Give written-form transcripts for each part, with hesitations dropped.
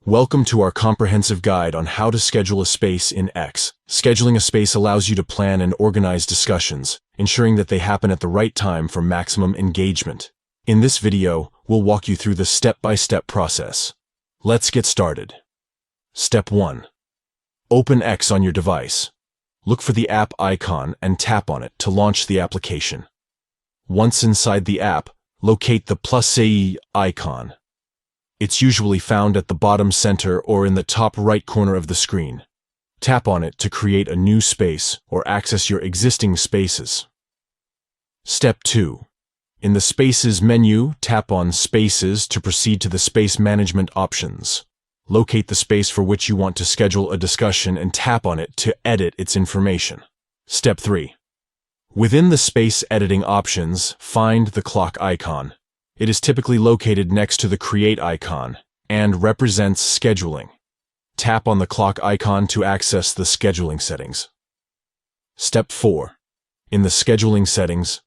Welcome to our comprehensive guide on how to schedule a space in X. Scheduling a space allows you to plan and organize discussions, ensuring that they happen at the right time for maximum engagement. In this video, we'll walk you through the step-by-step process. Let's get started. Step 1. Open X on your device. Look for the app icon and tap on it to launch the application. Once inside the app, locate the plus icon. It's usually found at the bottom center or in the top right corner of the screen. Tap on it to create a new space or access your existing spaces. Step 2. In the Spaces menu, tap on Spaces to proceed to the Space Management options. Locate the space for which you want to schedule a discussion and tap on it to edit its information. Step 3. Within the space editing options, find the clock icon. It is typically located next to the Create icon and represents scheduling. Tap on the clock icon to access the scheduling settings. Step 4. In the scheduling settings,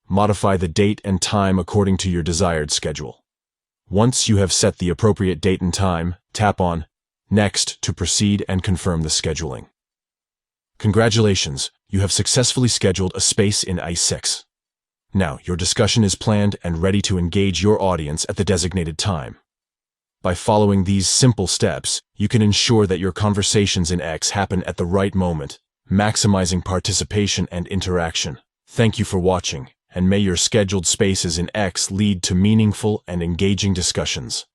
modify the date and time according to your desired schedule. Once you have set the appropriate date and time, tap on Next to proceed and confirm the scheduling. Congratulations, you have successfully scheduled a space in i6. Now, your discussion is planned and ready to engage your audience at the designated time. By following these simple steps, you can ensure that your conversations in X happen at the right moment, maximizing participation and interaction. Thank you for watching, and may your scheduled spaces in X lead to meaningful and engaging discussions.